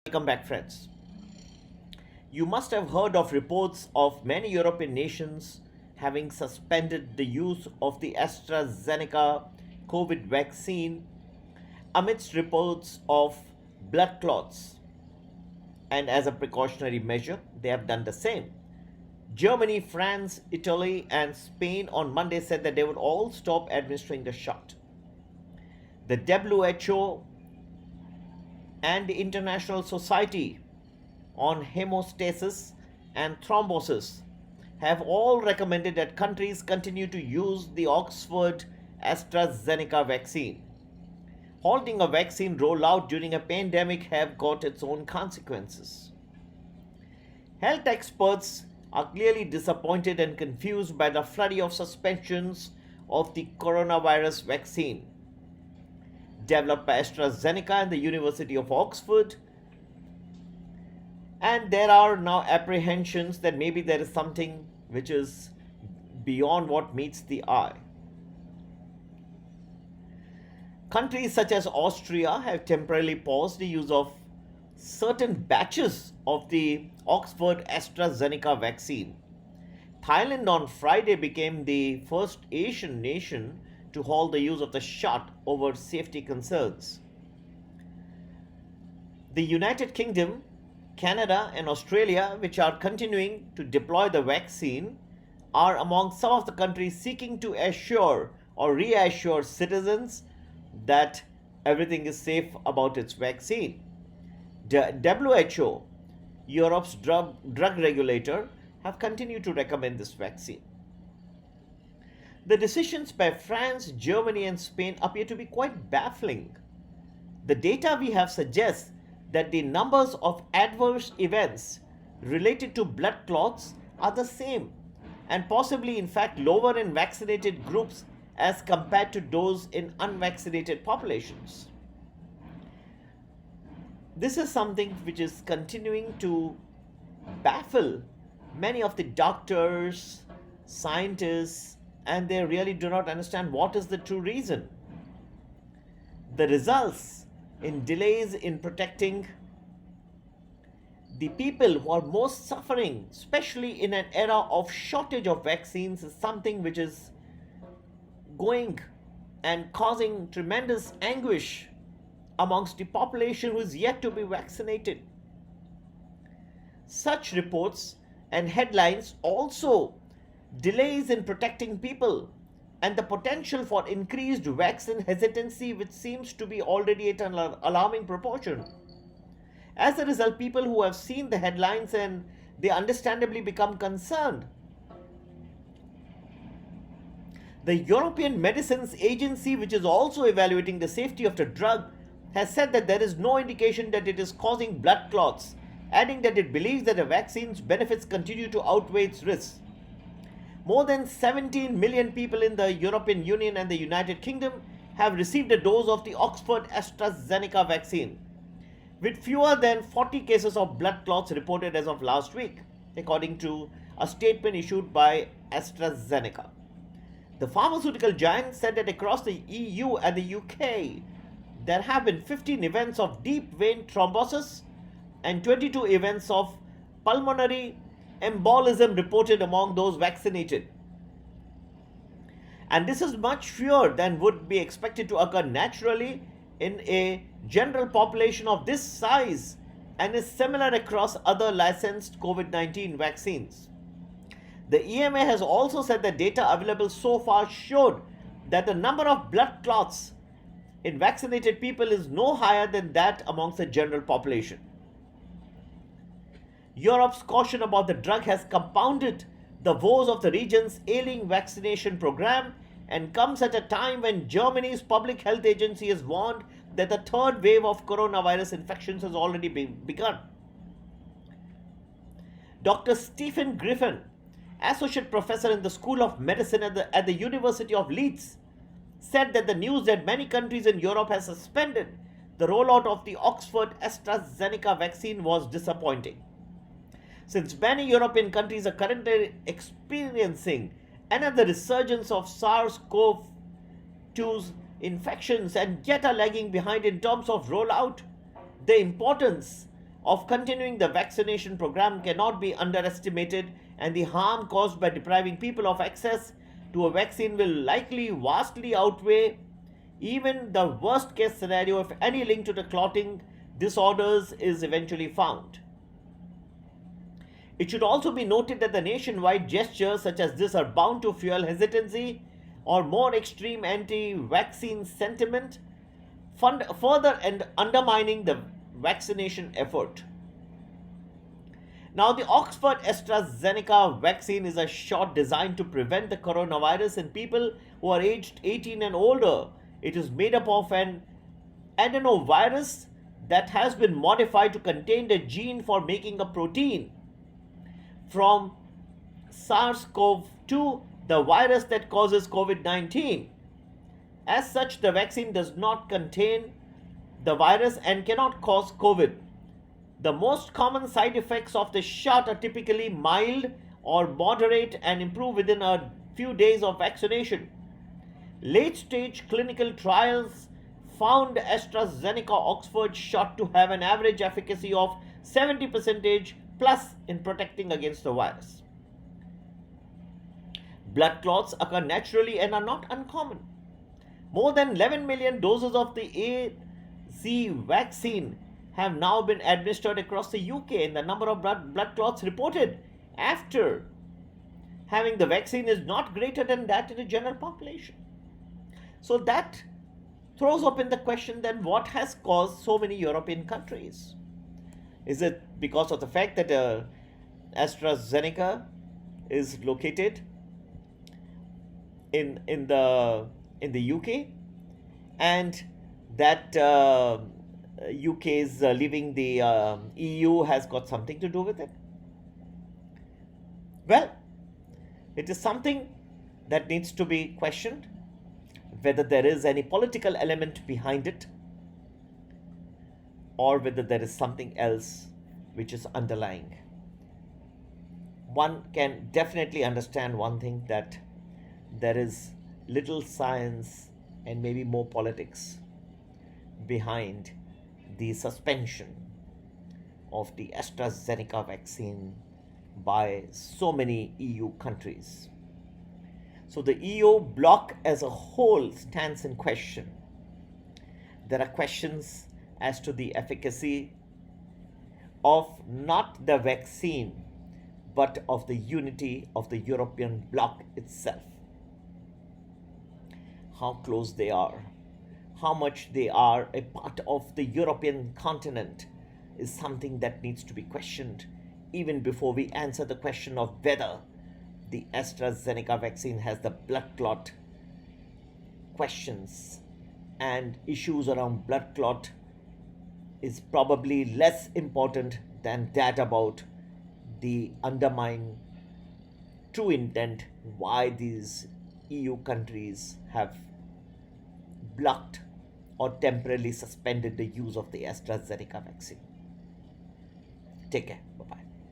Welcome back, friends. You must have heard of reports of many European nations having suspended the use of the AstraZeneca COVID vaccine amidst reports of blood clots. And as a precautionary measure, they have done the same. Germany, France, Italy, and Spain on Monday said that they would all stop administering the shot. The WHO and the International Society on Hemostasis and Thrombosis have all recommended that countries continue to use the Oxford AstraZeneca vaccine. Halting a vaccine rollout during a pandemic have got its own consequences. Health experts are clearly disappointed and confused by the flurry of suspensions of the coronavirus vaccine. Developed by AstraZeneca and the University of Oxford, and there are now apprehensions that maybe there is something which is beyond what meets the eye. Countries such as Austria have temporarily paused the use of certain batches of the Oxford AstraZeneca vaccine. Thailand on Friday became the first Asian nation to halt the use of the shot over safety concerns. The United Kingdom, Canada, and Australia, which are continuing to deploy the vaccine, are among some of the countries seeking to assure or reassure citizens that everything is safe about its vaccine. The WHO, Europe's drug regulator, have continued to recommend this vaccine. The decisions by France, Germany, and Spain appear to be quite baffling. The data we have suggests that the numbers of adverse events related to blood clots are the same and possibly, in fact, lower in vaccinated groups as compared to those in unvaccinated populations. This is something which is continuing to baffle many of the doctors, scientists, and they really do not understand what is the true reason. The results in delays in protecting the people who are most suffering, especially in an era of shortage of vaccines, is something which is going and causing tremendous anguish amongst the population who is yet to be vaccinated. Such reports and headlines also delays in protecting people and the potential for increased vaccine hesitancy, which seems to be already at an alarming proportion. As a result, people who have seen the headlines and they understandably become concerned. The European Medicines Agency, which is also evaluating the safety of the drug, has said that there is no indication that it is causing blood clots, adding that it believes that the vaccine's benefits continue to outweigh its risks. More than 17 million people in the European Union and the United Kingdom have received a dose of the Oxford AstraZeneca vaccine, with fewer than 40 cases of blood clots reported as of last week, according to a statement issued by AstraZeneca. The pharmaceutical giant said that across the EU and the UK, there have been 15 events of deep vein thrombosis and 22 events of pulmonary embolism reported among those vaccinated. And this is much fewer than would be expected to occur naturally in a general population of this size and is similar across other licensed COVID-19 vaccines. The EMA has also said that data available so far showed that the number of blood clots in vaccinated people is no higher than that amongst the general population. Europe's caution about the drug has compounded the woes of the region's ailing vaccination program and comes at a time when Germany's public health agency has warned that the third wave of coronavirus infections has already begun. Dr. Stephen Griffin, associate professor in the School of Medicine at the University of Leeds, said that the news that many countries in Europe have suspended the rollout of the Oxford AstraZeneca vaccine was disappointing. Since many European countries are currently experiencing another resurgence of SARS-CoV-2's infections and yet are lagging behind in terms of rollout, the importance of continuing the vaccination program cannot be underestimated, and the harm caused by depriving people of access to a vaccine will likely vastly outweigh even the worst case scenario if any link to the clotting disorders is eventually found. It should also be noted that the nationwide gestures such as this are bound to fuel hesitancy or more extreme anti vaccine sentiment, further undermining the vaccination effort. Now, the Oxford AstraZeneca vaccine is a shot designed to prevent the coronavirus in people who are aged 18 and older. It is made up of an adenovirus that has been modified to contain the gene for making a protein from SARS-CoV-2, the virus that causes COVID-19. As such, the vaccine does not contain the virus and cannot cause COVID. The most common side effects of the shot are typically mild or moderate and improve within a few days of vaccination. Late-stage clinical trials found AstraZeneca Oxford shot to have an average efficacy of 70% plus in protecting against the virus. Blood clots occur naturally and are not uncommon. More than 11 million doses of the AZ vaccine have now been administered across the UK, and the number of blood clots reported after having the vaccine is not greater than that in the general population. So that throws open the question, then what has caused so many European countries? Is it because of the fact that AstraZeneca is located in the UK, and that UK's leaving the EU has got something to do with it? Well, it is something that needs to be questioned, whether there is any political element behind it or whether there is something else which is underlying. One can definitely understand one thing, that there is little science and maybe more politics behind the suspension of the AstraZeneca vaccine by so many EU countries. So the EU bloc as a whole stands in question. There are questions as to the efficacy of not the vaccine, but of the unity of the European bloc itself. How close they are, how much they are a part of the European continent, is something that needs to be questioned even before we answer the question of whether the AstraZeneca vaccine has the blood clot questions. And issues around blood clot is probably less important than that about the underlying true intent why these EU countries have blocked or temporarily suspended the use of the AstraZeneca vaccine. Take care. Bye-bye.